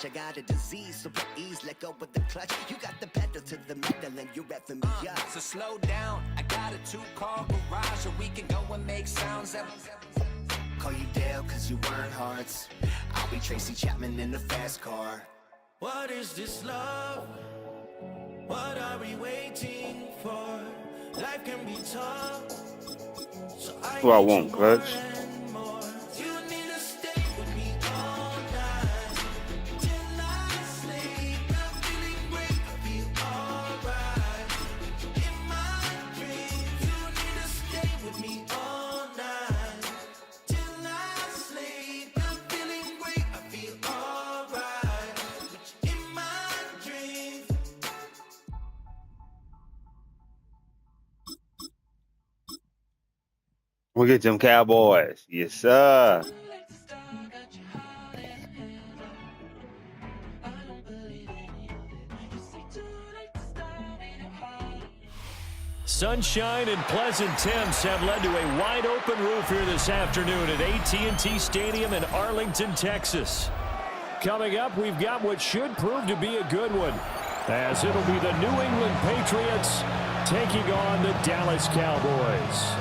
I got a disease, so please let go with the clutch. You got the pedal to the metal and you're reffing me up. So slow down, I got a 2-car garage, or we can go and make sounds that... Call you Dale cause you weren't hearts. I'll be Tracy Chapman in the fast car. What is this love? What are we waiting for? Life can be tough. So Who I want, Clutch? You need to stay with me all night till I sleep. I'm feeling great, I feel alright. In my dreams, you need to stay with me all night till I sleep. I'm feeling great, I feel alright. In my dreams. We'll get them Cowboys. Yes, sir. Sunshine and pleasant temps have led to a wide-open roof here this afternoon at AT&T Stadium in Arlington, Texas. Coming up, we've got what should prove to be a good one, as it'll be the New England Patriots taking on the Dallas Cowboys.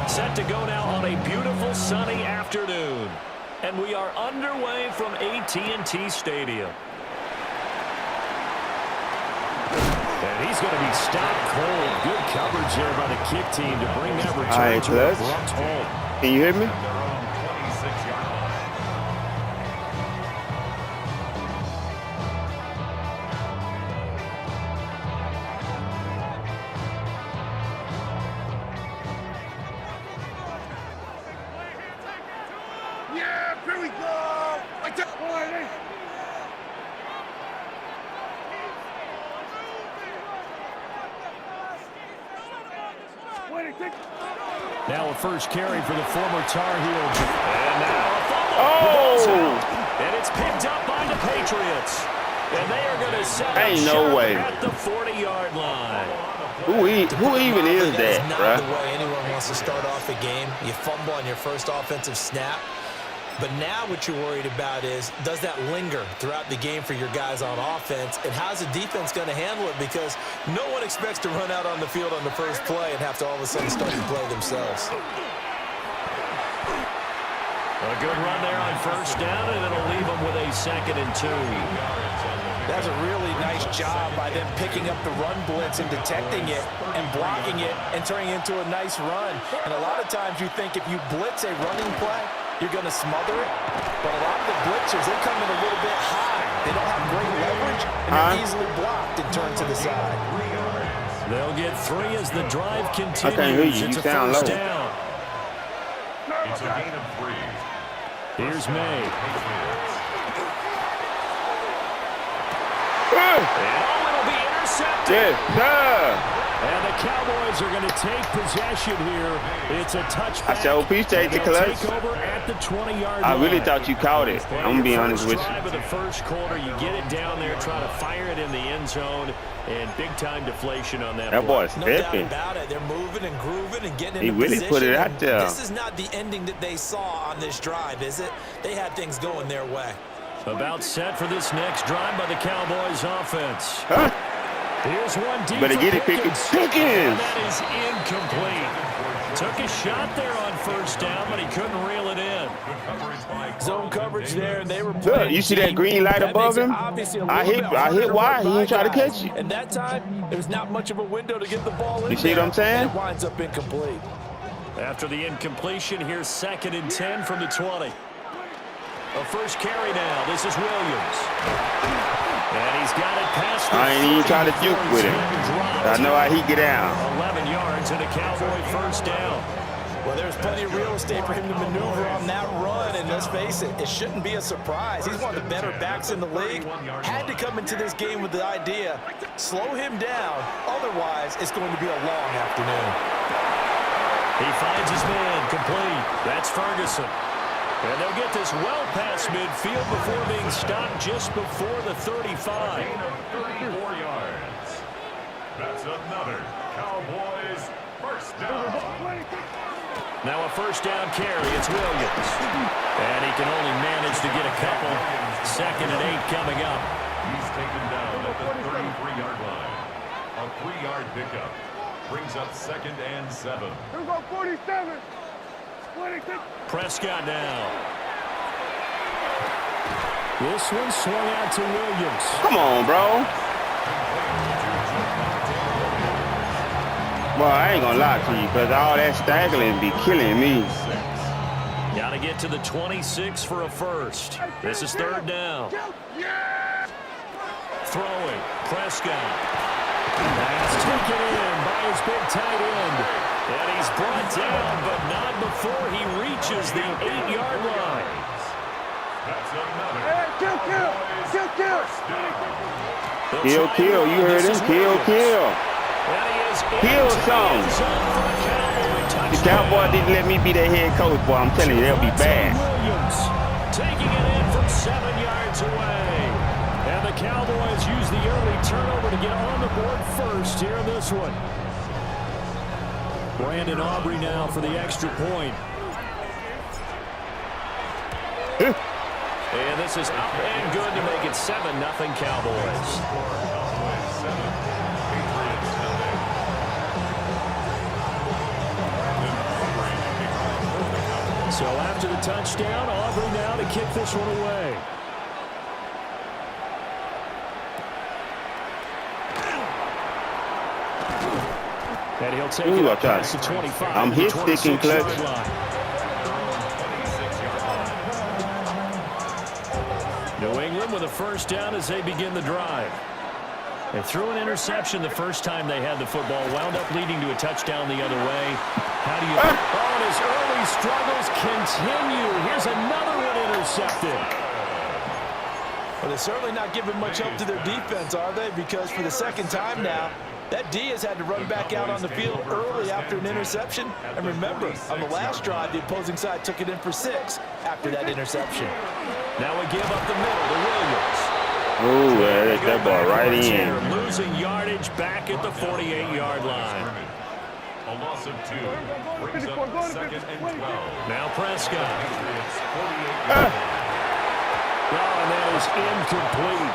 Set to go now on a beautiful sunny afternoon. And we are underway from AT&T Stadium. And he's going to be stopped cold. Good coverage there by the kick team to bring that return to a abrupt halt. Can you hear me? Now a first carry for the former Tar Heels. And now a fumble. Oh! And it's picked up by the Patriots. And they are going to set Ain't up no way. at the 40-yard line. Who even is that, not bruh? the way anyone wants to start off a game. You fumble on your first offensive snap. But now what you're worried about is, does that linger throughout the game for your guys on offense? And how's the defense going to handle it? Because no one expects to run out on the field on the first play and have to all of a sudden start to play themselves. A good run there on first down, and it'll leave them with a 2nd and 2. That's a really nice job by them picking up the run blitz and detecting it and blocking it and turning it into a nice run. And a lot of times you think if you blitz a running play, you're going to smother it. But a lot of the blitzers, they come in a little bit high. They don't have great leverage, and they're easily blocked and turned to the side. They'll get 3 as the drive continues. I can't hear you. It's You a sound first low. down. It's a gain of 3. Here's May. Oh, it'll be intercepted. yes, sir. And the Cowboys are going to take possession here. It's a touchback. I so appreciate the They'll Clutch. take over at the 20-yard line. I really thought you caught it. I'm going to be honest with Drive you. of the first quarter, you get it down there, try to fire it in the end zone, and big-time deflation on that. That boy's No doubt stepping. about it. They're moving and grooving and getting He into really position. put it out there. This is not the ending that they saw on this drive, is it? They had things going their way. About set for this next drive by the Cowboys offense. Huh? Here's one deep. Better for get it, Pickens. Pickens. And that is incomplete. Took a shot there on first down, but he couldn't reel it in. Zone coverage there, and they were Look, playing you see that deep. green light That above makes it him? obviously a I little hit bit harder to wide. run He ain't by try to guys. catch you. And that time, there was not much of a window to get the ball in. You see what I'm saying? And it winds up incomplete. After the incompletion, here's 2nd and 10 from the 20. A first carry now. This is Williams. And he's got it past the I ain't even trying to juke with him. I know how he get down. 11 yards and a Cowboy first down. Well, there's plenty of real estate for him to maneuver on that run, and let's face it, it shouldn't be a surprise. He's one of the better backs in the league. Had to come into this game with the idea, slow him down, otherwise it's going to be a long afternoon. He finds his man complete. That's Ferguson. And they'll get this well past midfield before being stopped just before the 35. Gain of 34 yards. That's another Cowboys first down. Now a first down carry. It's Williams. And he can only manage to get a couple. 2nd and 8 coming up. He's taken down at the 33-yard line. A 3-yard pickup brings up 2nd and 7. Here we go, 47. 26. Prescott now. This one swung out to Williams. Come on, bro. Well, I ain't gonna lie to you, because all that staggering be killing me. Got to get to the 26 for a first. This is 3rd down. Throwing. Prescott. That's taken in by his big tight end. And he's brought down, but not before he reaches the 8-yard line. That's another. Kill, kill. You heard him. Kill, kill. Kill some. The Cowboys didn't let me be their head coach, boy. I'm telling you, they'll be bad. Williams taking it in from 7 yards away. And the Cowboys use the early turnover to get on the board first here in this one. Brandon Aubrey now for the extra point. And this is up and good to make it 7-0 Cowboys. So after the touchdown, Aubrey now to kick this one away. And he'll take it up past the 25. I'm hit sticking clutch. New England with a first down as they begin the drive. They threw an interception the first time they had the football, wound up leading to a touchdown the other way. How do you... Oh, and his early struggles continue. Here's another one intercepted. Well, they're certainly not giving much help to their defense, are they? Because for the 2nd time now, that D has had to run back out on the field early after an interception. And remember, on the last drive, the opposing side took it in for 6 after that interception. Now we give up the middle to Williams. Ooh, that ball right in. Losing yardage back at the 48-yard line. A loss of 2 brings up 2nd and 12. Now Prescott. Oh, and that is incomplete.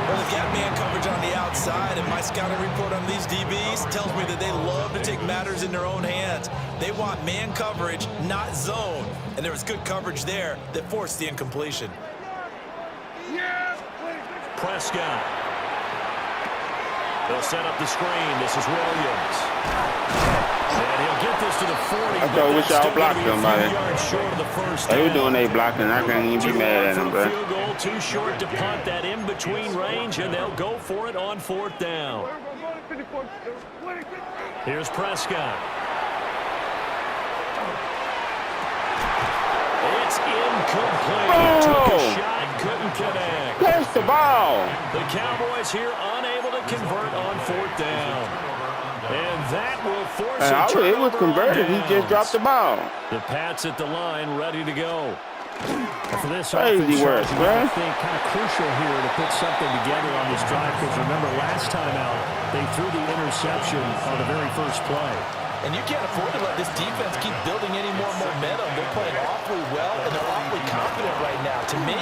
Well, they've got man coverage on the outside, and my scouting report on these DBs tells me that they love to take matters in their own hands. They want man coverage, not zone. And there was good coverage there that forced the incompletion. Prescott. They'll set up the screen. This is Williams. And he'll get this to the 40. I wish y'all blocked somebody. They were doing their blocking. I can't even be mad at them, bro. Field goal too short to punt that in between range, and they'll go for it on 4th down. Here's Prescott. It's incomplete. Took a shot, couldn't connect. Pass the ball. The Cowboys here unable to convert on 4th down. And that will force a turnover. It was converted. He just dropped the ball. The Pats at the line ready to go. For this crazy work, man. I think kind of crucial here to put something together on this drive, because remember last time out they threw the interception on the very first play. And you can't afford to let this defense keep building any more momentum. They're playing awfully well, and they're awfully confident right now. To me,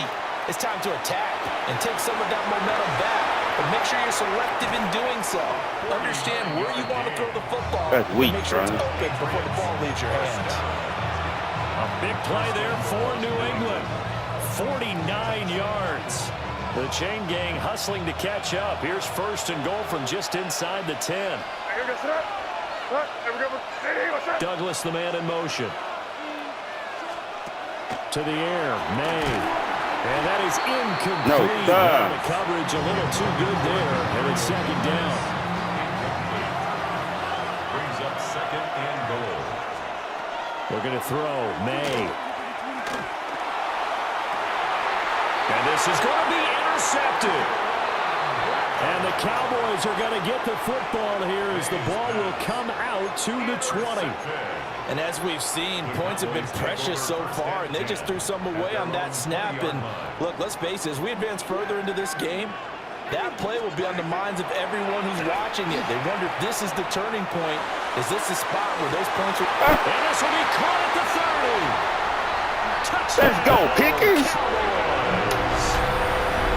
it's time to attack and take some of that momentum back. But make sure you're selective in doing so. Understand where you want to throw the football. That's weak, make sure it's Brian. open before the ball leaves your hands. A big play there for New England. 49 yards. The chain gang hustling to catch up. Here's 1st and goal from just inside the 10. Douglas, the man in motion. To the air, May. And that is incomplete. No, the coverage a little too good there, and it's 2nd down. Brings up 2nd and goal. They're going to throw. May. And this is going to be intercepted. And the Cowboys are going to get the football here as the ball will come out to the 20. And as we've seen, points have been precious so far, and they just threw some away on that snap. And look, let's face it, as we advance further into this game, that play will be on the minds of everyone who's watching it. They wonder if this is the turning point. Is this the spot where those points will... And this will be caught at the 30. Touchdown. Let's go, Pickens.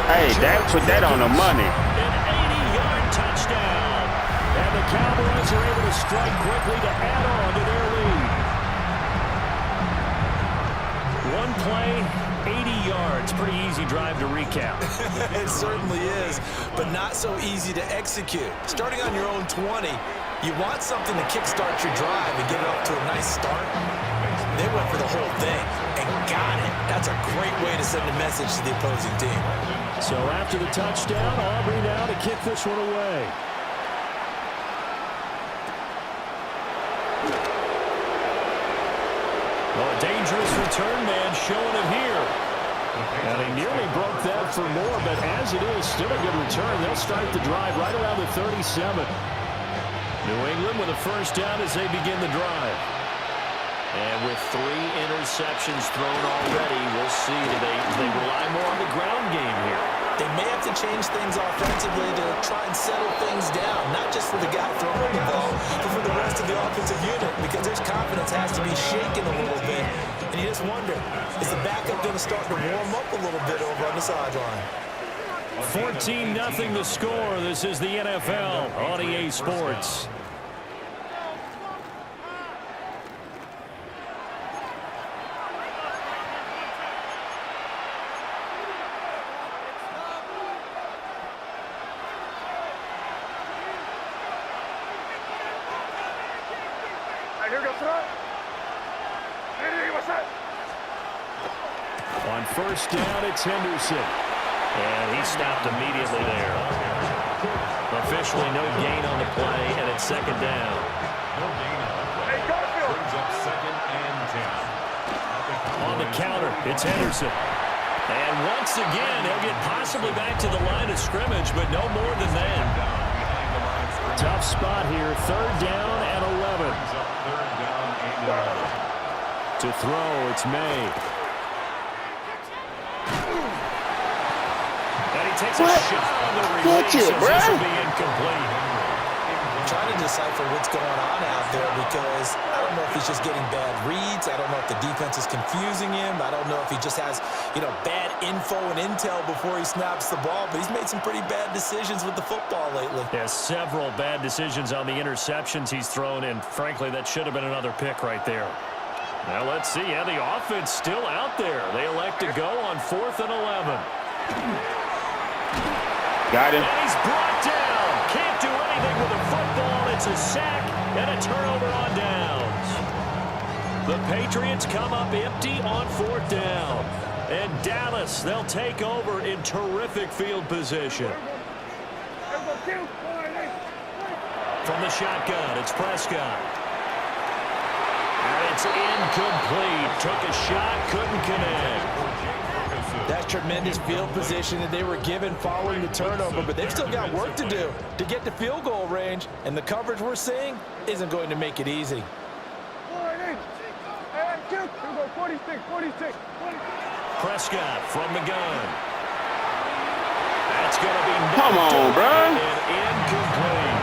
Hey, that put that on the money. An 80-yard touchdown. And the Cowboys are able to strike quickly to add on to their lead. One play, 80 yards. Pretty easy drive to recap. It certainly is, but not so easy to execute. Starting on your own 20, you want something to kickstart your drive and get it off to a nice start. They went for the whole thing and got it. That's a great way to send a message to the opposing team. So after the touchdown, Aubrey now to kick this one away. Well, a dangerous return man showing it here. And he nearly broke that for more, but as it is, still a good return. They'll start the drive right around the 37. New England with a first down as they begin the drive. And with 3 interceptions thrown already, we'll see. Do they rely more on the ground game here? They may have to change things offensively to try and settle things down, not just for the guy throwing the ball, but for the rest of the offensive unit, because their confidence has to be shaken a little bit. And you just wonder, is the backup going to start to warm up a little bit over on the sideline? 14-0 the score. This is the NFL on EA Sports. On first down, it's Henderson. And he stopped immediately there. Officially no gain on the play, and it's second down. Brings up 2nd and 10. On the counter, it's Henderson. And once again, he'll get possibly back to the line of scrimmage, but no more than that. Tough spot here, 3rd down and 11. To throw, it's May. And he takes a shot on the release. This will be incomplete. I'm trying to decipher what's going on out there because I don't know if he's just getting bad reads. I don't know if the defense is confusing him. I don't know if he just has, bad info and intel before he snaps the ball. But he's made some pretty bad decisions with the football lately. Yeah, several bad decisions on the interceptions he's thrown, and frankly, that should have been another pick right there. Now let's see. Yeah, the offense still out there. They elect to go on 4th and 11. Got him. And he's brought down. Can't do anything with the football. It's a sack and a turnover on downs. The Patriots come up empty on 4th down. And Dallas, they'll take over in terrific field position. From the shotgun, it's Prescott. And it's incomplete. Took a shot, couldn't connect. That's tremendous field position that they were given following the turnover, but they've still got work to do to get to field goal range, and the coverage we're seeing isn't going to make it easy. 46. Prescott from the gun. That's going to be Come on, bro. Incomplete.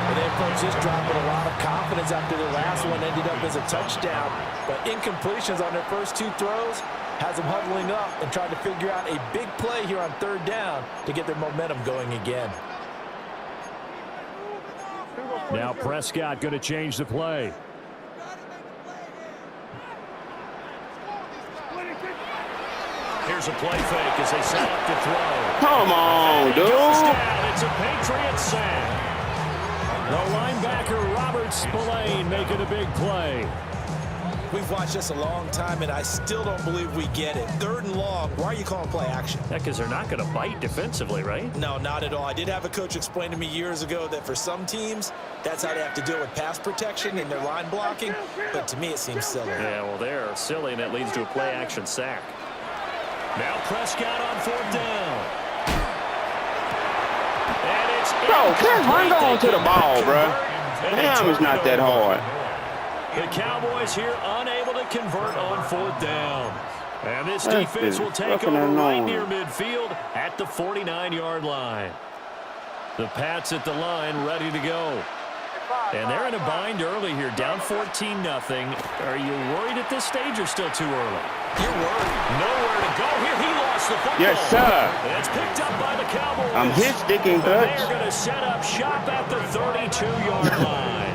Well, they approached this drive with a lot of confidence after their last one ended up as a touchdown, but incompletions on their first 2 throws has them huddling up and trying to figure out a big play here on 3rd down to get their momentum going again. Now Prescott going to change the play. Here's a play fake as they set up to throw. Come on, dude. It's a Patriot sack. The linebacker Robert Spillane making a big play. We've watched this a long time, and I still don't believe we get it. 3rd and long. Why are you calling play action? Yeah, because they're not going to bite defensively, right? No, not at all. I did have a coach explain to me years ago that for some teams, that's how they have to deal with pass protection and their line blocking. But to me, it seems silly. Yeah, well, they're silly, and that leads to a play-action sack. Now Prescott on 4th down. And it's Bro, just hang on to the ball, bro. Damn, it's not that hard. The Cowboys here unable to convert on 4th down. And this defense will take over right near midfield at the 49-yard line. The Pats at the line ready to go. And they're in a bind early here, down 14-0. Are you worried at this stage or still too early? You're worried. Nowhere to go here. He lost the football. Yes, sir. And it's picked up by the Cowboys. I'm hit sticking They're touch. going to set up shop at the 32-yard line.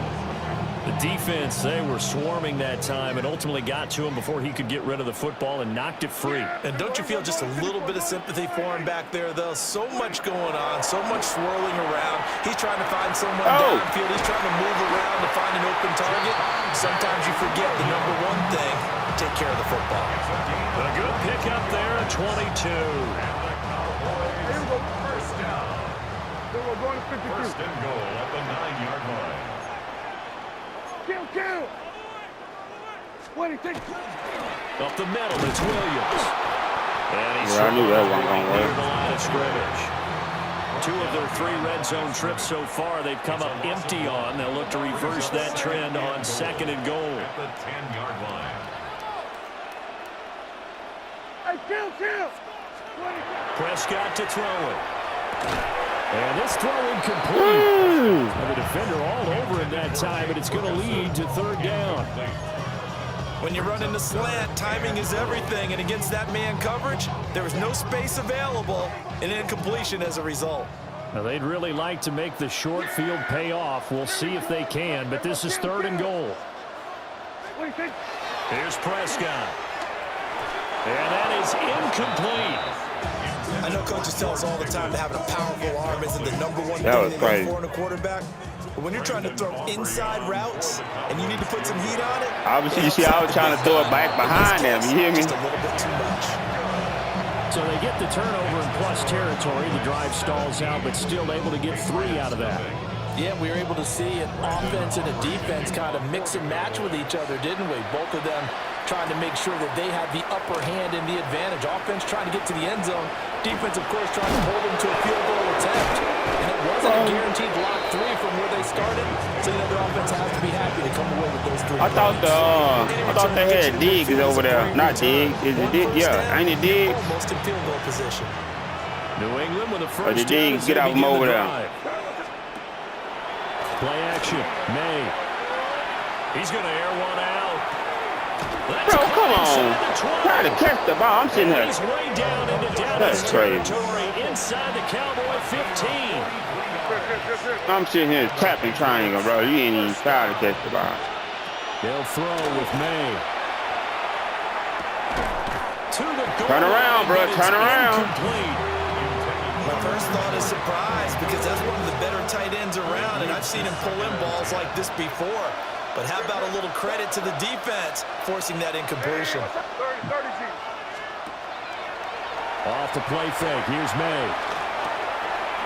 The defense, they were swarming that time and ultimately got to him before he could get rid of the football and knocked it free. And don't you feel just a little bit of sympathy for him back there, though? So much going on, so much swirling around. He's trying to find someone downfield. He's trying to move around to find an open target. Sometimes you forget the number one thing, take care of the football. A good pickup there at 22. First down. First and goal at the 9-yard line. Kill. 20, take. Up the middle, it's Williams. And he's Yeah, I knew that wasn't right gonna near work. the line of scrimmage. 2 of their 3 red zone trips so far, they've come up empty on. They'll look to reverse that trend on 2nd and goal. At the 10-yard line. Hey, kill. 20. Prescott to throw it. And this throw incomplete. And the defender all over him that time, and it's going to lead to 3rd down. When you're running the slant, timing is everything, and against that man coverage, there was no space available, and incompletion as a result. Now, they'd really like to make the short field pay off. We'll see if they can, but this is 3rd and goal. Here's Prescott. And that is incomplete. I know coaches tell us all the time that having a powerful arm isn't the number one That was thing they look crazy. for in a quarterback. But when you're trying to throw inside routes and you need to put some heat on it, Obviously, you see, I was trying to throw it back behind them. You hear me? just a little bit too much. So they get the turnover in plus territory. The drive stalls out, but still able to get 3 out of that. Yeah, we were able to see an offense and a defense kind of mix and match with each other, didn't we? Both of them trying to make sure that they had the upper hand and the advantage. Offense trying to get to the end zone. Defense, of course, trying to hold them to a field goal attempt. And it wasn't a guaranteed lock 3 from where they started. So, the offense has to be happy to come away with those 3 I thought they had Diggs over there. Not Diggs. Is it Diggs? Yeah, ain't it Diggs? Almost in field goal position. New England with a Or first did down. Diggs as get they out from begin over the there? drive. Play action. May. He's going to air one out. That's Bro, come caught on. inside the 20. Try to catch the ball. I'm sitting here. He's way down into That's Dallas crazy. territory inside the Cowboy 15. I'm sitting here tapping triangle, bro. You ain't even try to catch the ball. They'll throw with May. To the goal Turn around, line, bro. but it's Turn around. incomplete. My first thought is surprise because that's one of the better tight ends around, and I've seen him pull in balls like this before. But how about a little credit to the defense forcing that incompletion? 30 G. Off the play fake. Here's May.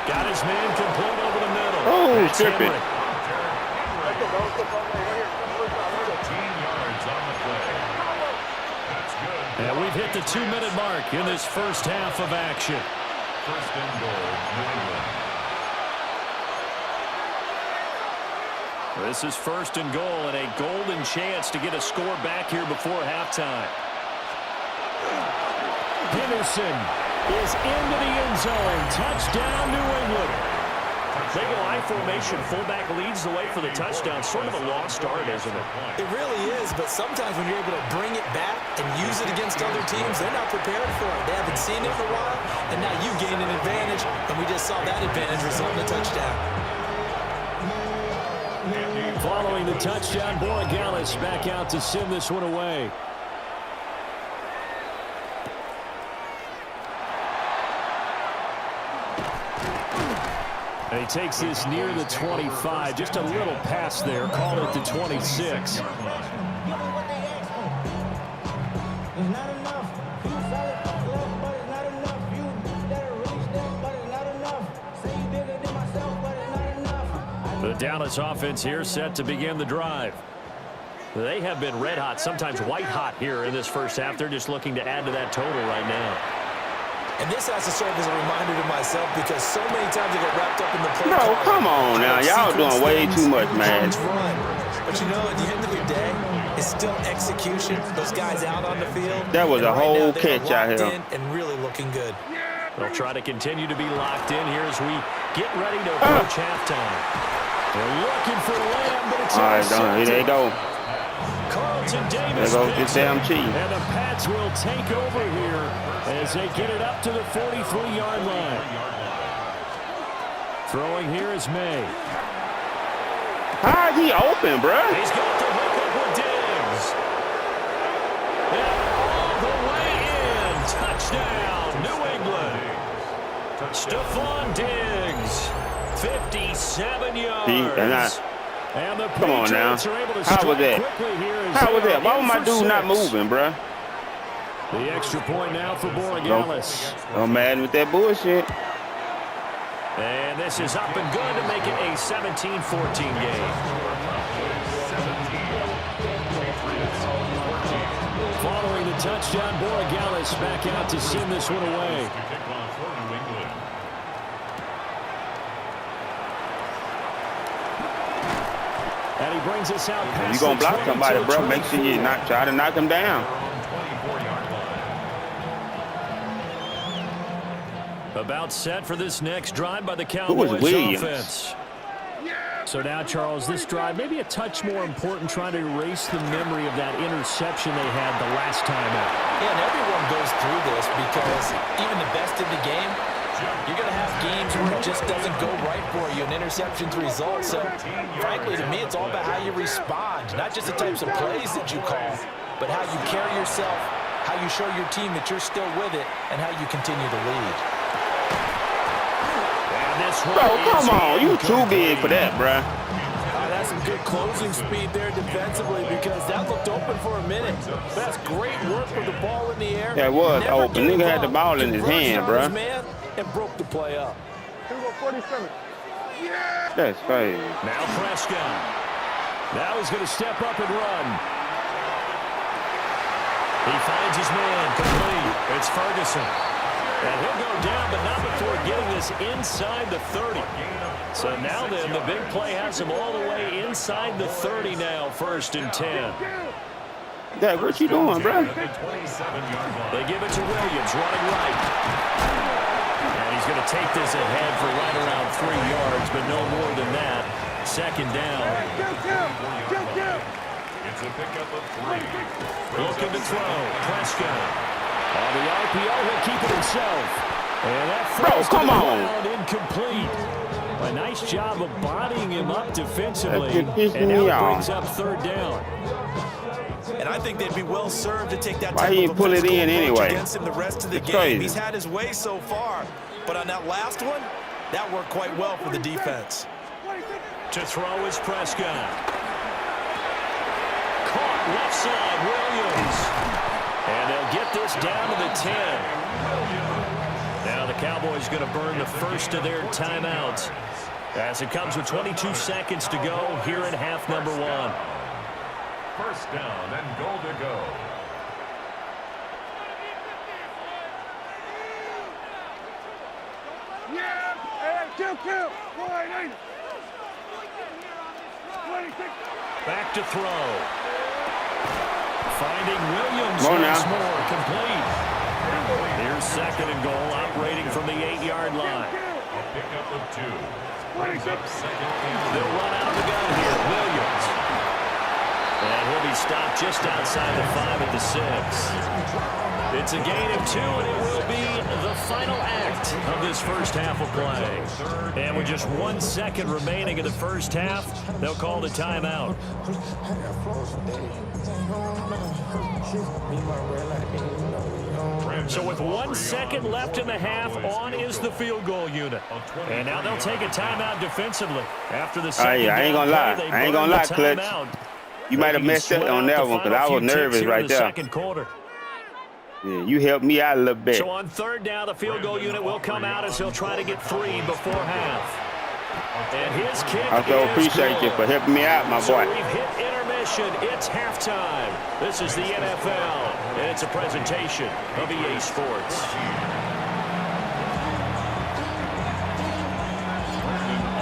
Got his man complete over the middle. Oh, That's strip it. Henry. 15 yards on the play. That's good. And we've hit the 2-minute mark in this first half of action. First and goal, New England. This is first and goal and a golden chance to get a score back here before halftime. Henderson is into the end zone. Touchdown, New England. They go I formation. Fullback leads the way for the touchdown. Sort of a lost art, isn't it? It really is, but sometimes when you're able to bring it back and use it against other teams, they're not prepared for it. They haven't seen it in a while, and now you gain an advantage, and we just saw that advantage result in a touchdown. Following the touchdown, Borregales back out to send this one away. And he takes this near the 25, just a little pass there, call it the 26. The Dallas offense here set to begin the drive. They have been red hot, sometimes white hot here in this first half. They're just looking to add to that total right now. And this has to serve as a reminder to myself because so many times I get wrapped up in the play. Bro, come on now. Y'all doing way too much, man. But you know, at the end of the day, it's still execution. Those guys out on the field. That was a whole catch out here. And really looking good. They'll try to continue to be locked in here as we get ready to approach halftime. They're looking for Lamb, but it's all right, here they go. Carlton Davis. There goes this damn cheat. And the Pats will take over here as they get it up to the 43-yard line. Throwing here is May. How's he open, bro? He's got the hook up with Diggs. And all the way in. Touchdown, New England. Stephon Diggs, 57 yards. And the come on now. How was that? How was that? Why was my dude not moving, bro? The extra point now for Borregales. Don't Madden with that bullshit. And this is up and good to make it a 17-14 game. Following the touchdown, Borregales back out to send this one away. And he brings us out past you're going to block somebody, bro. Make sure you try to knock him down. About set for this next drive by the Cowboys offense. So now, Charles, this drive maybe a touch more important, trying to erase the memory of that interception they had the last time out. Yeah, and everyone goes through this because even the best in the game, you're going to have games where it just doesn't go right for you, and interceptions result. So, frankly, to me, it's all about how you respond, not just the types of plays that you call, but how you carry yourself, how you show your team that you're still with it, and how you continue to lead. Bro, come on. You too big for that, bro. That's some good closing speed there defensively because that looked open for a minute. That's great work with the ball in the air. That was open. Nigga had the ball in his hand, bro. And broke the play up. 47. That's crazy. Now Prescott. Now he's going to step up and run. He finds his man complete. It's Ferguson. And he'll go down, but not before getting this inside the 30. So now then, the big play has him all the way inside the 30 now, 1st and 10. Dad, what you doing, bro? They give it to Williams, running right. And he's going to take this ahead for right around 3 yards, but no more than that. 2nd down. It's a pickup of 3. Looking to throw. Prescott. On the RPO, he'll keep it himself. And that bro, come on. Incomplete. A nice job of bodying him up defensively. And now it brings up 3rd down. And I think they'd be well served to take that type of pull it in anyway against him the rest of the game. Crazy. He's had his way so far, but on that last one, that worked quite well for the defense. To throw is Prescott. Caught left side, Williams. And they'll get this down to the 10. Now the Cowboys going to burn the first of their timeouts as it comes with 22 seconds to go here in half number 1. 1st down and goal to go. Kill. 180. Back to throw. Finding Williams once more, complete. Here's 2nd and goal, operating from the 8-yard line. A pickup of 2. Brings up 2nd down. They'll run out of the gun here, Williams. And he'll be stopped just outside the 5 at the 6. It's a gain of 2, and it will be the final act of this first half of play. And with just 1 second remaining in the first half, they'll call the timeout. So with 1 second left in the half, on is the field goal unit. And now they'll take a timeout defensively. After the second I ain't gonna lie. I ain't gonna lie, Clutch. You might have messed up on that one because I was nervous right there. Second quarter. Yeah, you helped me out a little bit. So on 3rd down, the field goal unit will come out as he'll try to get 3 before half. And his kick I so is appreciate you good. for helping me out, my So boy. we've hit intermission. It's halftime. This is the NFL, and it's a presentation of EA Sports.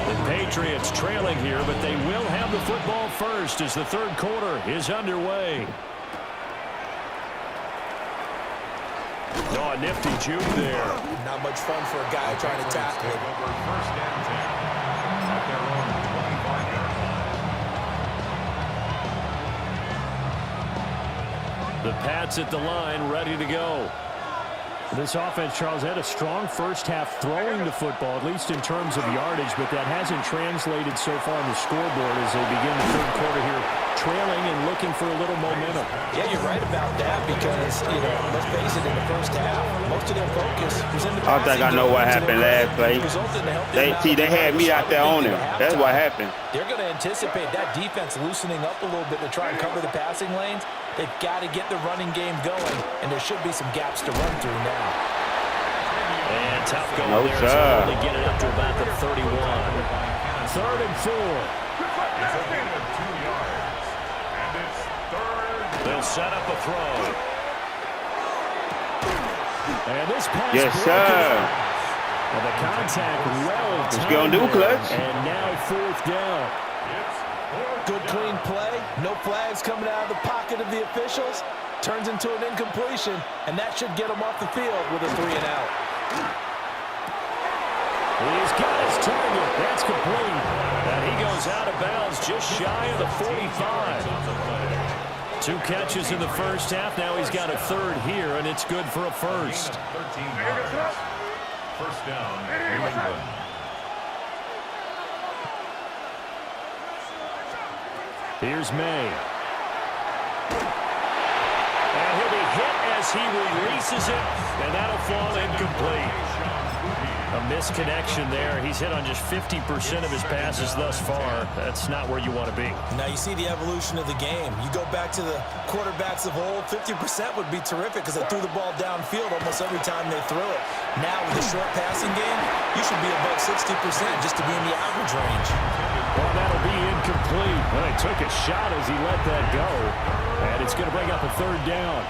The Patriots trailing here, but they will have the football first as the third quarter is underway. Oh, a nifty juke there. Not much fun for a guy trying to tackle it. First and 10 at their own 25-yard line. The Pats at the line, ready to go. This offense, Charles, had a strong first half throwing the football, at least in terms of yardage, but that hasn't translated so far on the scoreboard as they begin the third quarter here, trailing and looking for a little momentum. Yeah, you're right about that because, let's face it, in the first half, most of their focus was in the I think I know what happened last play. They had me out there on him. That's what happened. They're going to anticipate that defense loosening up a little bit to try and cover the passing lanes. They've got to get the running game going, and there should be some gaps to run through now. And tough going No, there. sir. They get it up to about the 31. 3rd and 4. It's a gain of 2 yards. And it's third. They'll set up a throw. And this pass Yes, broken. sir. And the contact well What's timed gonna do, there. Clutch? And now 4th down. Good, clean play. No flags coming out of the pocket of the officials. Turns into an incompletion, and that should get him off the field with a 3-and-out. He's got his target. That's complete. And he goes out of bounds just shy of the 45. 2 catches in the first half. Now he's got a 3rd here, and it's good for a first. 13 yards. First down, New England. Here's May. And he'll be hit as he releases it, and that'll fall incomplete. A misconnection there. He's hit on just 50% of his passes thus far. That's not where you want to be. Now you see the evolution of the game. You go back to the quarterbacks of old, 50% would be terrific because they threw the ball downfield almost every time they threw it. Now with the short passing game, you should be above 60% just to be in the average range. Well, that'll be incomplete. Well, he took a shot as he let that go. And it's going to bring up a 3rd down.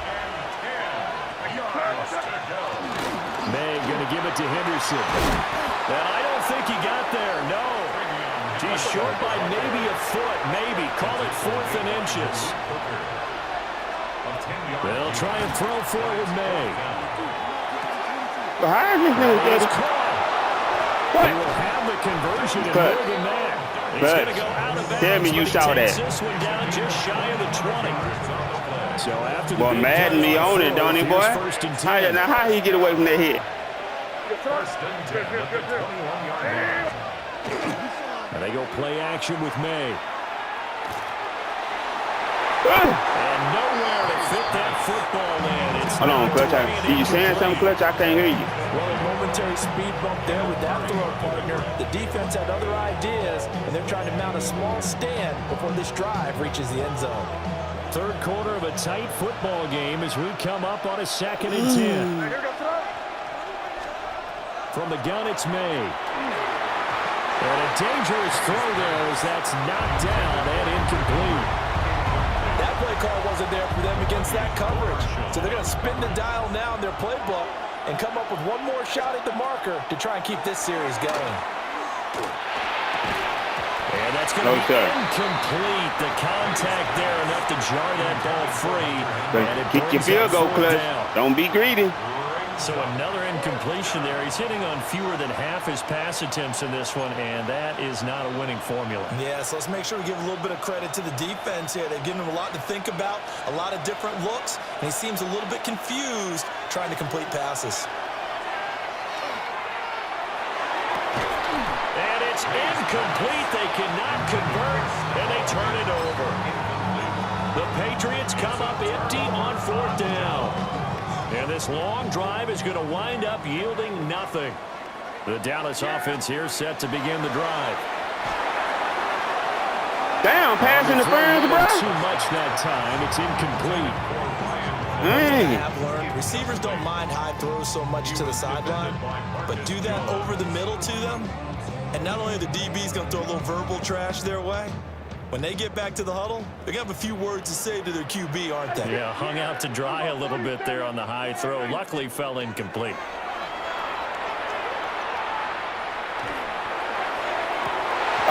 May going to give it to Henderson. And I don't think he got there, no. He's short by maybe a foot, maybe. Call it 4th and inches. They'll try and throw for it with May. Behind me, He's Daddy. caught. What? He will have the conversion and Cut. more than that. He's Cut. going to go out of bounds. Tell me you but he saw takes that. this one down just shy of the 20. So after the Boy, big Madden play me on it, don't he, boy? here's 1st and 10. Now, how he get away from that hit? First and 10 at the 21-yard line. And they go play action with May. Ah! And nowhere to fit that football in. It's Hold on, not Clutch. going to be You an saying something, incomplete. Clutch? I can't hear you. Well, a momentary speed bump there with that throw partner. The defense had other ideas, and they're trying to mount a small stand before this drive reaches the end zone. 3rd quarter of a tight football game as we come up on a 2nd and 10. From the gun, it's May. And a dangerous throw there as that's knocked down and incomplete. That play call wasn't there for them against that coverage. So they're going to spin the dial now in their playbook and come up with one more shot at the marker to try and keep this series going. And that's going to be incomplete. The contact there enough to jar that ball free. And it Kick your brings field up goal, 4th Clutch. down. Don't be greedy. So another incompletion there. He's hitting on fewer than half his pass attempts in this one, and that is not a winning formula. Yeah, so let's make sure we give a little bit of credit to the defense here. They've given him a lot to think about, a lot of different looks, and he seems a little bit confused trying to complete passes. And it's incomplete. They cannot convert, and they turn it over. The Patriots come up empty on 4th down. And this long drive is going to wind up yielding nothing. The Dallas offense here set to begin the drive. Damn, pass interference, bro. Too much that time. It's incomplete. Dang. I've learned receivers don't mind high throws so much to the sideline, but do that over the middle to them, And not only are the DBs going to throw a little verbal trash their way, when they get back to the huddle, they're going to have a few words to say to their QB, aren't they? Yeah, hung out to dry a little bit there on the high throw. Luckily fell incomplete.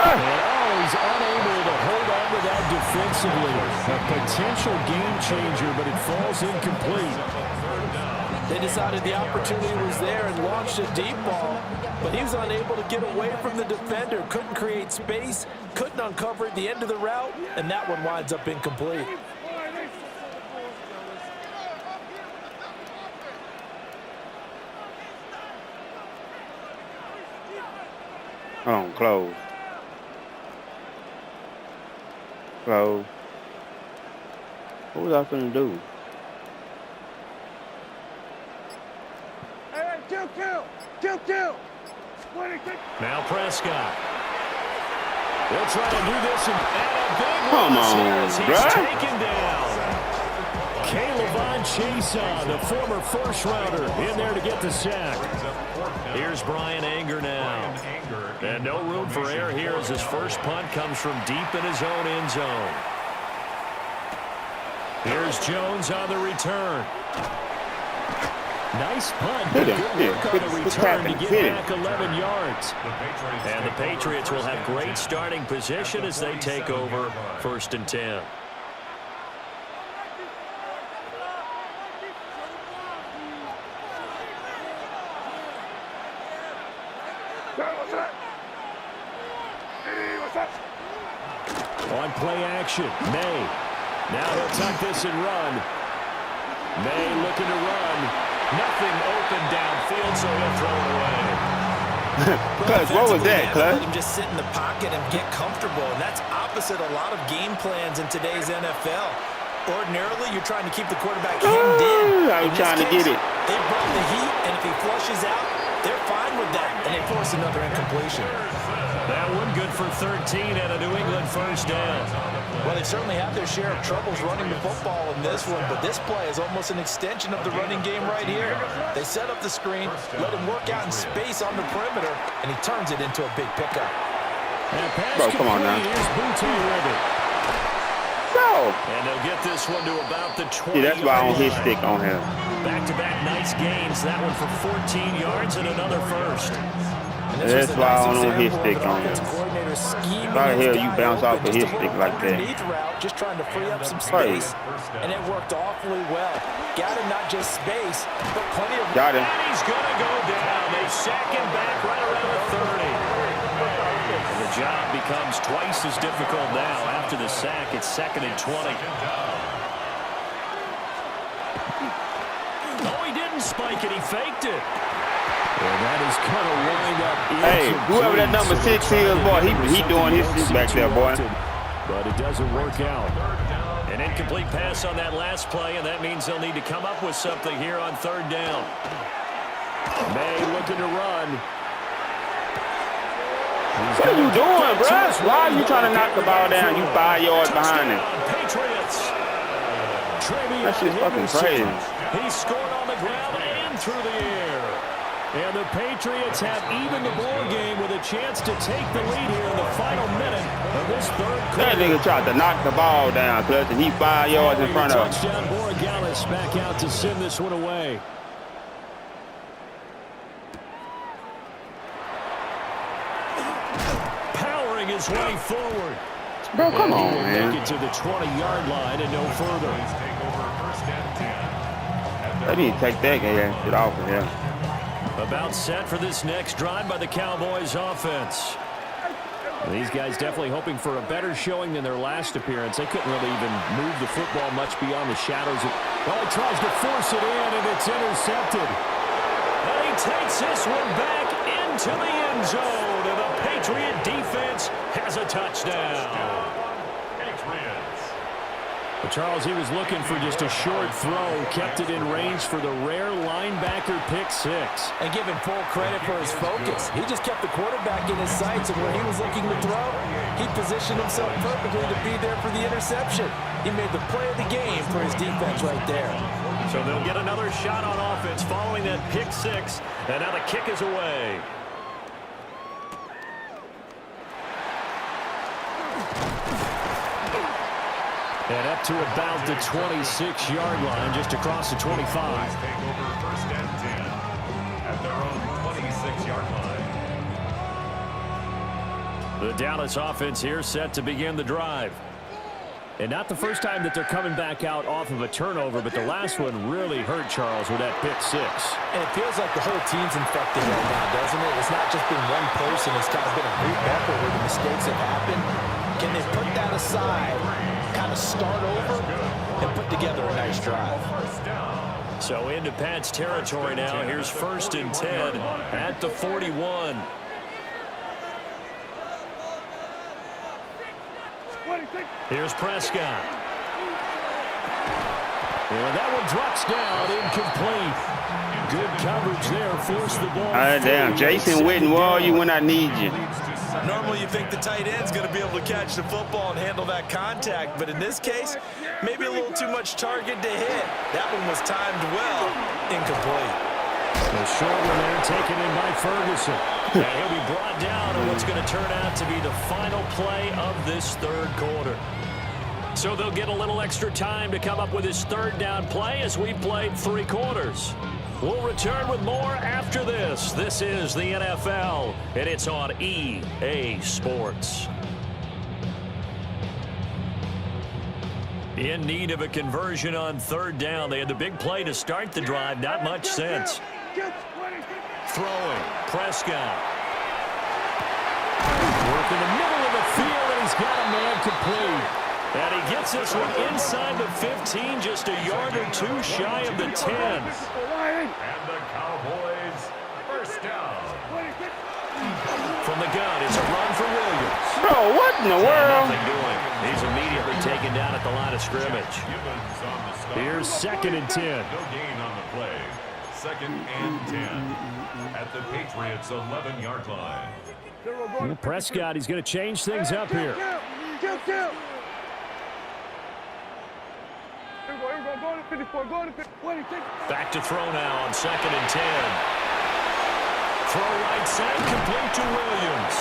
And he's unable to hold on to that defensively. A potential game changer, but it falls incomplete. They decided the opportunity was there and launched a deep ball, but he was unable to get away from the defender, couldn't create space, couldn't uncover at the end of the route, and that one winds up incomplete. Hold on, close. Close. What was I finna do? Hey, kill. Now Prescott. They'll try to do this and add a big Come loss on, here as he's bruh. taken down. K'Lavon Chason, the former first-rounder, in there to get the sack. Here's Brian Anger now. And no room for error here as his first punt comes from deep in his own end zone. Here's Jones on the return. Nice punt, but good work on the return to get back 11 yards. And the Patriots will have great starting position as they take over 1st and 10. On play action, May. Now he'll tuck this and run. May looking to run. Nothing open downfield, so he'll throw it away. Cuz, what was that, Cuz? Let him just sit in the pocket and get comfortable, and that's opposite a lot of game plans in today's NFL. Ordinarily, you're trying to keep the quarterback hemmed in. I was trying to get it. They brought the heat, and if he flushes out, they're fine with that, and they force another incompletion. That one good for 13 and a New England first down. Well, they certainly have their share of troubles running the football in this one, but this play is almost an extension of the running game right here. They set up the screen, let him work out in space on the perimeter, and he turns it into a big pickup. Bro, come on now. Here's Butte with it. No. And they'll get this one to about the 20. Yeah, that's why I don't hit stick on him. Back-to-back nice gains. That one for 14 yards and another first. That's why I don't hit stick on him. Why the hell you bounce off a hit stick like that? Just trying to free up some space, and it worked awfully well. Got him not just space, but plenty of... Got him. And he's going to go down. They sack him back right around the 30. And the job becomes twice as difficult now. After the sack, it's 2nd and 20. Oh, he didn't spike it. He faked it. And that is going to wind up. Hey, whoever that number 6 is, boy, he doing his shit back there, boy. But it doesn't work out. An incomplete pass on that last play, and that means they'll need to come up with something here on 3rd down. May looking to run. What are you doing, bruh? Why are you trying to knock the ball down? You 5 yards behind him. Patriots. That shit's fucking crazy. He scored on the ground and through the air. And the Patriots have evened the ball game with a chance to take the lead here in the final minute of this 3rd quarter. That nigga tried to knock the ball down, cuz, and he 5 yards in front of him. Touchdown, Borregales back out to send this one away. Powering his way forward. Bro, come on, Make man. it to the 20-yard line and no further. They need to take that shit off of him. About set for this next drive by the Cowboys offense. These guys definitely hoping for a better showing than their last appearance. They couldn't really even move the football much beyond the shadows. Well, he tries to force it in, and it's intercepted. And he takes this one back into the end zone, and the Patriot defense has a touchdown. But Charles, he was looking for just a short throw, kept it in range for the rare linebacker pick 6. And give him full credit for his focus. He just kept the quarterback in his sights, and when he was looking to throw, he positioned himself perfectly to be there for the interception. He made the play of the game for his defense right there. So they'll get another shot on offense following that pick 6, and now the kick is away. And up to about the 26-yard line, just across the 25. Take over first and 10 at their own 26-yard line. The Dallas offense here set to begin the drive. And not the first time that they're coming back out off of a turnover, but the last one really hurt Charles with that pick six. And it feels like the whole team's infected right now, doesn't it? It's not just been one person. It's kind of been a group effort where the mistakes have happened. Can they put that aside, kind of start over, and put together a nice drive? So into Pat's territory now. Here's first and 10 at the 41. Here's Prescott. And that one drops down, incomplete. Good coverage there, forced the ball. Damn, Jason Witten, where are you when I need you? Normally you think the tight end's going to be able to catch the football and handle that contact, but in this case, maybe a little too much target to hit. That one was timed well, incomplete. The short one there taken in by Ferguson. And he'll be brought down on what's going to turn out to be the final play of this third quarter. So they'll get a little extra time to come up with his third down play as we played 3 quarters. We'll return with more after this. This is the NFL, and it's on EA Sports. In need of a conversion on third down. They had the big play to start the drive. Not much sense. Throwing. Prescott. Working the middle of the field, and he's got a man complete. And he gets this one inside the 15, just a yard or two shy of the 10. And the Cowboys first down. From the gun, it's a run for Williams. Bro, what in the world? Nothing doing. He's immediately taken down at the line of scrimmage. Here's second and 10. No gain on the play. Second and 10 at the Patriots' 11-yard line. Well, Prescott, he's going to change things up here. Back to throw now on second and 10. Throw right side, complete to Williams.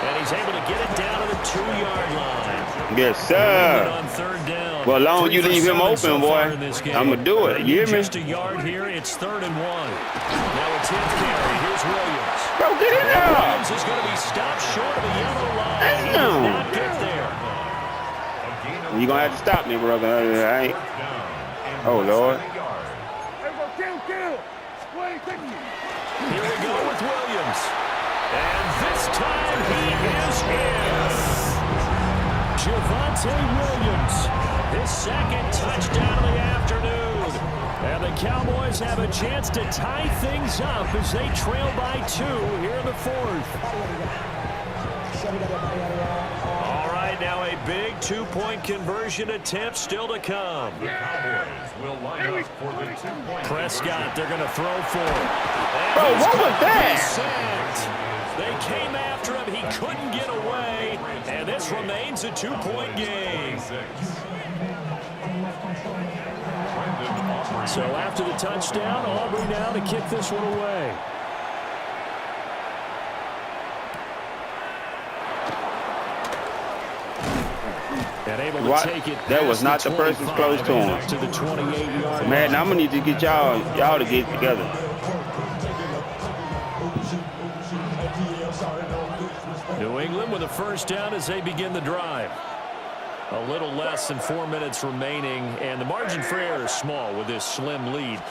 And he's able to get it down to the 2-yard line. Yes, sir. On third down. Well, as long as you leave him open, boy, I'm going to do it. You hear me? Just a yard here. It's 3rd and 1. Now it's his carry. Here's Williams. Bro, get in there. Williams is going to be stopped short of the yellow line. He did not get there. You're going to have to stop me, brother. I ain't. Oh, Lord. Here we go with Williams. And this time he is in. Javonte Williams, his second touchdown of the afternoon. And the Cowboys have a chance to tie things up as they trail by 2 here in the 4th. All right, now a big 2-point conversion attempt still to come. The Cowboys will line up for the 2-point. Prescott, they're going to throw for it. Bro, what was that? They came after him. He couldn't get away. And this remains a 2-point game. So after the touchdown, Aubrey now to kick this one away. And able to take it. That was not the person close to him. To the 28-yard Man, I'm going to need to get y'all to get together. New England with a first down as they begin the drive. A little less than 4 minutes remaining, and the margin for error is small with this slim lead.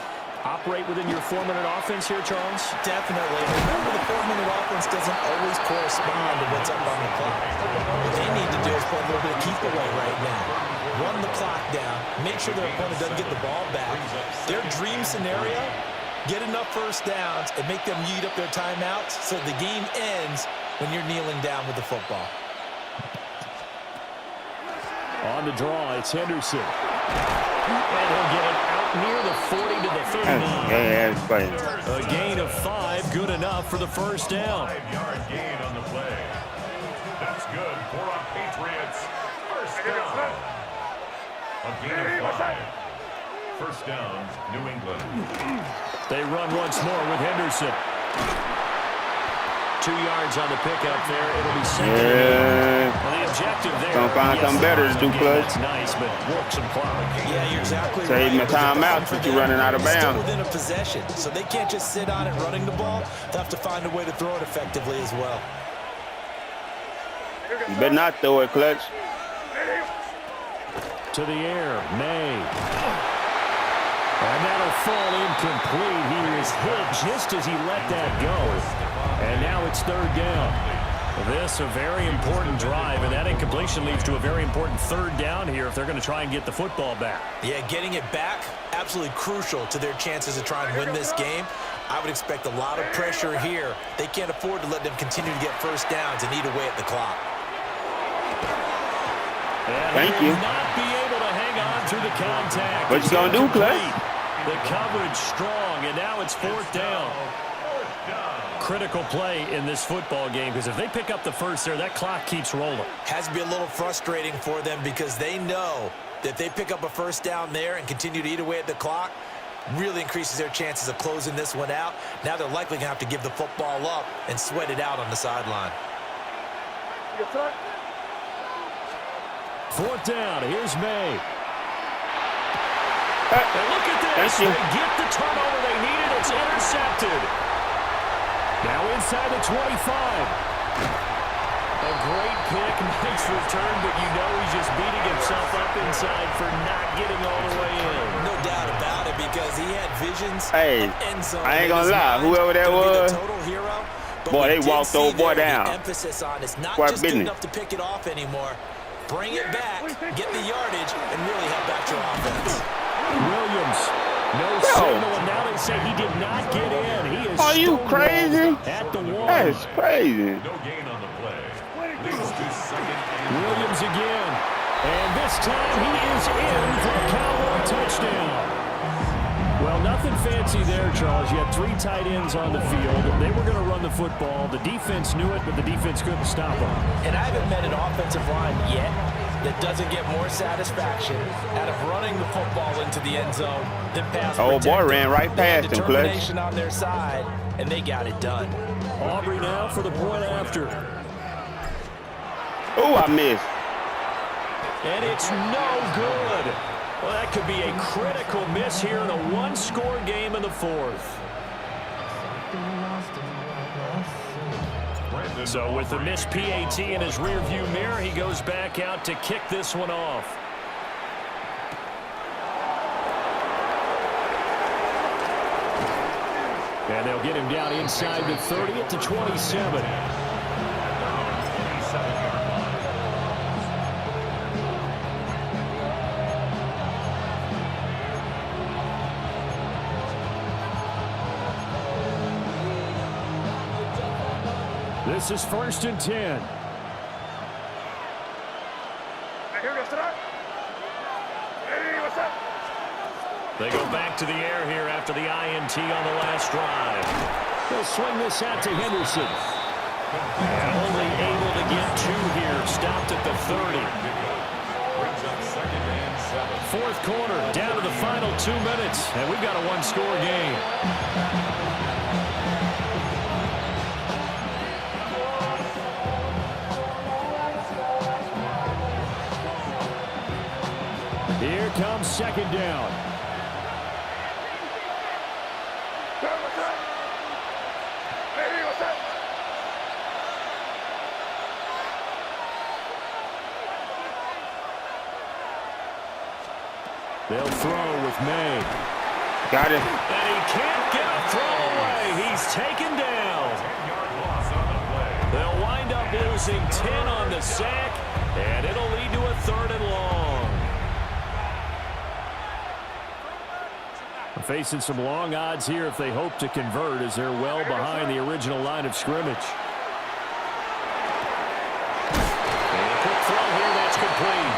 Operate within your 4-minute offense here, Charles? Definitely. Remember, the 4-minute offense doesn't always correspond to what's up on the clock. What they need to do is play a little bit of keep away right now. Run the clock down. Make sure their opponent doesn't get the ball back. Their dream scenario, get enough first downs and make them eat up their timeouts so the game ends when you're kneeling down with the football. On the draw, it's Henderson. And he'll get it out near the 40 to the 39. Yeah, it's funny. A gain of 5, good enough for the first down. 5-yard gain on the play. That's good for a Patriots first down. A gain of 5. First down, New England. They run once more with Henderson. 2 yards on the pickup there. It'll be second and 8. Well, the objective there. Gonna find something better to do, Clutch. That's nice, but work some clock. Yeah, you're exactly Save right. my timeout, but you're running out of Still bounds. within a possession, so they can't just sit on it running the ball. They'll have to find a way to throw it effectively as well. You better not throw it, Clutch. To the air, May. And that'll fall incomplete. He was hit just as he let that go. And now it's 3rd down. This a very important drive, and that incompletion leads to a very important 3rd down here if they're going to try and get the football back. Yeah, getting it back, absolutely crucial to their chances to try and win this game. I would expect a lot of pressure here. They can't afford to let them continue to get first downs and eat away at the clock. And Thank you. Not be able to hang on through the contact. What you gonna do, Clay? The coverage strong, and now it's 4th down. Critical play in this football game, because if they pick up the first there, that clock keeps rolling. Has to be a little frustrating for them because they know that if they pick up a first down there and continue to eat away at the clock, really increases their chances of closing this one out. Now they're likely going to have to give the football up and sweat it out on the sideline. 4th down. Here's May. And look at this. They get the turnover they needed. It's intercepted. Now inside the 25. A great pick, nice return, but you know he's just beating himself up inside for not getting all the way in. No doubt about it, because he had visions. Hey, I ain't gonna lie. Whoever that was, boy, they walked old boy down. The emphasis on is not Quite just business. good enough to pick it off anymore. Bring it back, get the yardage, and really help out your offense. Williams, no signal, and now they say he did not get in. He is Are you crazy? at the 1. That's crazy. No gain on the play. Leads to 2nd and Williams again, and this time he is in for a Cowboy touchdown. Well, nothing fancy there, Charles. You had 3 tight ends on the field. They were going to run the football. The defense knew it, but the defense couldn't stop them. And I haven't met an offensive line yet that doesn't get more satisfaction out of running the football into the end zone than pass Oh, protecting. boy, ran right They had past him, Clutch. determination on their side, and they got it done. Aubrey now for the point after. Oh, I missed. And it's no good. Well, that could be a critical miss here in a 1-score game in the 4th. So with the missed PAT in his rearview mirror, he goes back out to kick this one off. And they'll get him down inside the 30 at the 27. This is 1st and 10. They go back to the air here after the INT on the last drive. They'll swing this out to Henderson. And only able to get 2 here. Stopped at the 30. 4th quarter, down to the final 2 minutes. And we've got a 1-score game. Here comes 2nd down. They'll throw with May. Got it. And he can't get a throw away. He's taken down. They'll wind up losing 10 on the sack, and it'll lead to a 3rd and long. Facing some long odds here if they hope to convert, as they're well behind the original line of scrimmage. And a quick throw here, that's complete.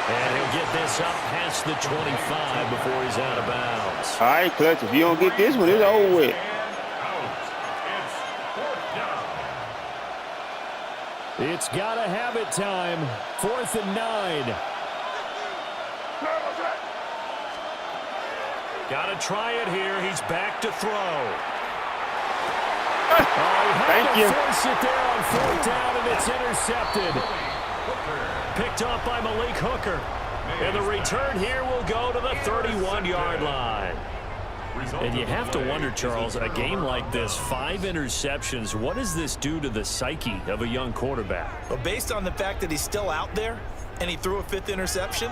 And he'll get this up past the 25 before he's out of bounds. All right, Clutch, if you don't get this one, it's over with. It's got to have it time. 4th and 9. Got to try it here. He's back to throw. Thank you. Force it there on 4th down, and it's intercepted. Picked off by Malik Hooker. And the return here will go to the 31-yard line. And you have to wonder, Charles, a game like this, 5 interceptions, what does this do to the psyche of a young quarterback? Well, based on the fact that he's still out there and he threw a 5th interception,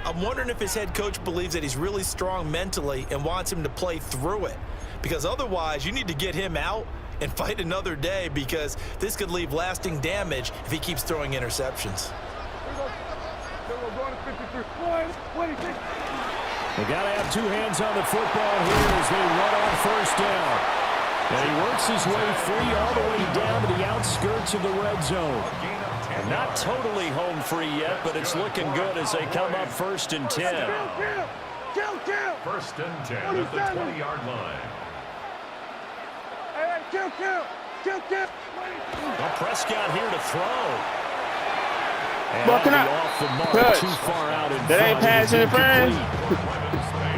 I'm wondering if his head coach believes that he's really strong mentally and wants him to play through it. Because otherwise, you need to get him out and fight another day, because this could leave lasting damage if he keeps throwing interceptions. They got to have 2 hands on the football here as they run on 1st down. And he works his way free all the way down to the outskirts of the red zone. And not totally home free yet, but it's looking good as they come up 1st and 10. First and 10 at the 20-yard line. Well, Prescott here to throw. And Bucking up. off the mark, Touch. too far out in That ain't front. passing the friend.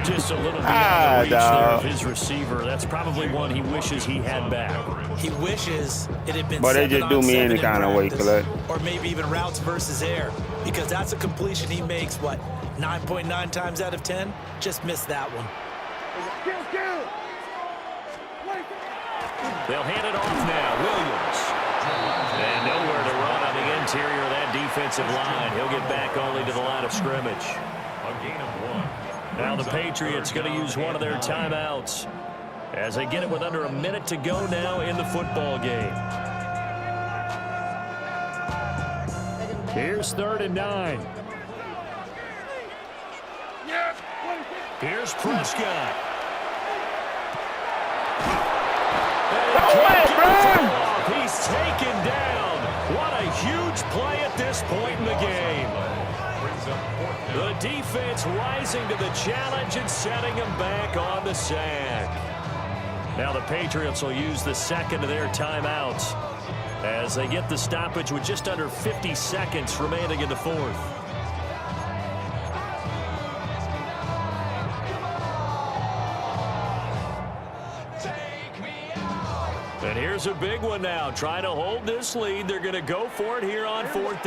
Just a little beyond the reach there dog. of his receiver. That's probably one he wishes he had back. He wishes it had been But they 7 just do on me 7 any in kind of way, practice, Colette. or maybe even routes versus air, because that's a completion he makes, what, 9.9 times out of 10? Just missed that one. They'll hand it off now. Williams. And nowhere to run on the interior of that defensive line. He'll get back only to the line of scrimmage. A gain of 1. Now the Patriots going to use one of their timeouts as they get it with under a minute to go now in the football game. Here's 3rd and 9. Here's Prescott. He's taken down. What a huge play at this point in the game. The defense rising to the challenge and setting him back on the sack. Now the Patriots will use the 2nd of their timeouts as they get the stoppage with just under 50 seconds remaining in the 4th. And here's a big one now. Trying to hold this lead. They're going to go for it here on 4th down.